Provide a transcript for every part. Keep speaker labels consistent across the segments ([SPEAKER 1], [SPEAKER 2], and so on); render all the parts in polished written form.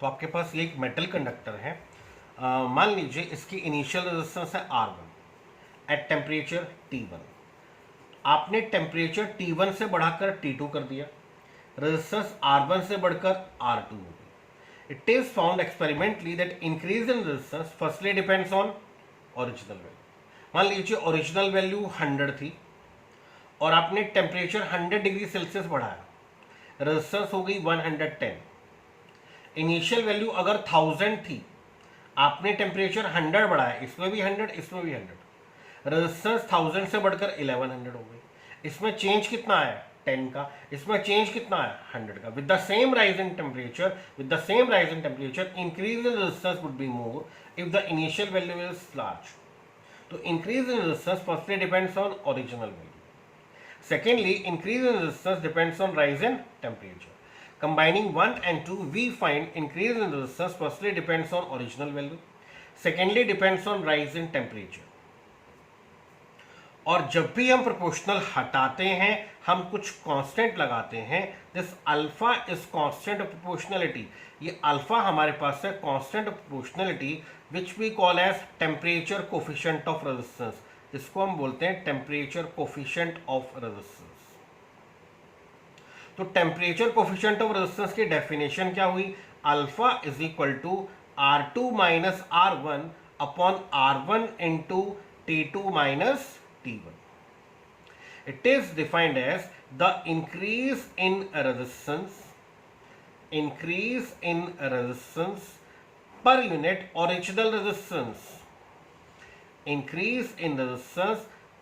[SPEAKER 1] तो आपके पास ये एक मेटल कंडक्टर है, मान लीजिए इसकी इनिशियल रेजिस्टेंस है R1 एट टेम्परेचर T1। आपने टेम्परेचर T1 से बढ़ाकर T2 कर दिया, रेजिस्टेंस R1 से बढ़कर R2 हो गई। It is found experimentally that increase in resistance firstly depends on original value. मान लीजिए ओरिजिनल वैल्यू 100 थी और आपने टेम्परेचर 100 डिग्री सेल्सियस बढ़ाया, रेजिस्टेंस हो गई 110। इनिशियल वैल्यू अगर 1000 थी, आपने टेम्परेचर 100 बढ़ाया, इसमें भी 100 इसमें भी 100, रेजिस्टेंस 1000 से बढ़कर 1100 हो गई। इसमें चेंज कितना आया 10 का, इसमें चेंज कितना आया 100 का। With the same rise in temperature increase in resistance would be more if the initial value is large. तो increase in resistance firstly depends on original value. Secondly, increase in resistance depends on rise in temperature. Combining 1 and 2, we find increase in resistance firstly depends on original value. Secondly, depends on rise in temperature. और जब भी हम proportional हटाते हैं हम कुछ constant लगाते हैं। This alpha is constant of proportionality. ये अल्फा हमारे पास है constant of proportionality which we call as temperature coefficient of resistance. इसको हम बोलते हैं टेम्परेचर कोफिशिएंट ऑफ रेजिस्टेंस। तो टेम्परेचर कोफिशिएंट ऑफ रेजिस्टेंस की डेफिनेशन क्या हुई? Alpha is equal to R2 minus R1 upon R1 into T2 minus T1. It is defined as the increase in resistance per unit original resistance. Increase in resistance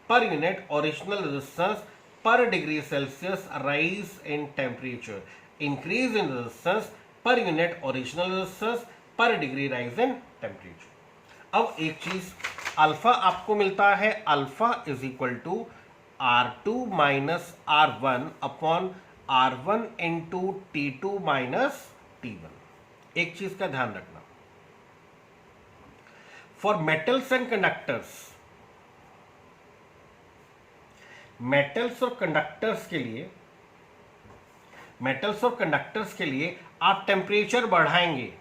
[SPEAKER 1] per unit original resistance per degree Celsius rise in temperature. Increase in resistance per unit original resistance per degree rise in temperature. अब एक चीज alpha आपको मिलता है, alpha is equal to R2 minus R1 upon R1 into T2 minus T1। एक चीज का ध्यान रखना, for metals and conductors, metals और कंडक्टर्स के लिए आप टेम्परेचर बढ़ाएंगे,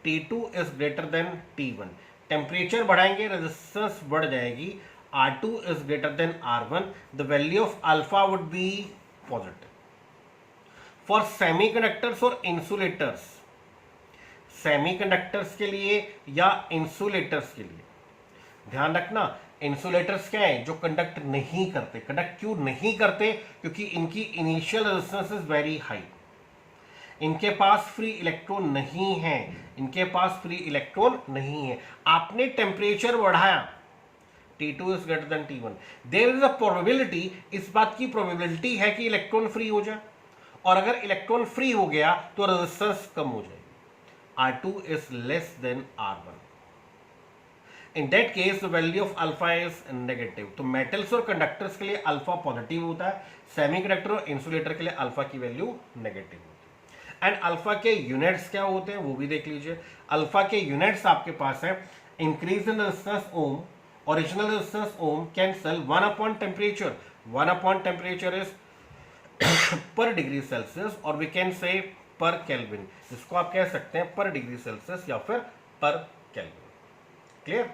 [SPEAKER 1] T2 is greater than T1। Temperature बढ़ाएंगे, रेजिस्टेंस बढ़ जाएगी, R2 is greater than R1, the value of alpha would be positive. For semiconductors और इंसुलेटर्स, सेमीकंडक्टर्स के लिए या इंसुलेटर्स के लिए ध्यान रखना, इंसुलेटर्स क्या है? जो कंडक्ट नहीं करते। कंडक्ट क्यों नहीं करते? क्योंकि इनकी initial resistance is very high, इनके पास फ्री इलेक्ट्रॉन नहीं है, आपने टेम्परेचर बढ़ाया, T2 is greater than T1, there is a probability, इस बात की प्रोबेबिलिटी है कि इलेक्ट्रॉन फ्री हो जाए, और अगर इलेक्ट्रॉन फ्री हो गया तो रेजिस्टेंस कम हो जाएगी, R2 is less than R1. In that case, the value of alpha is negative. तो मेटल्स और कंडक्टर्स के लिए अल्फा पॉजिटिव होता है, सेमीकंडक्टर और इंसुलेटर के लिए अल्फा की वैल्यू नेगेटिव होती है। एंड अल्फा के यूनिट्स क्या होते हैं वो भी देख लीजिए। अल्फा के यूनिट्स आपके पास है increase in resistance ohm, original resistance ohm, cancel 1 upon temperature, 1 upon temperature is per degree Celsius, और we can say per kelvin, इसको आप कह सकते हैं पर डिग्री सेल्सियस या फिर पर केल्विन। क्लियर?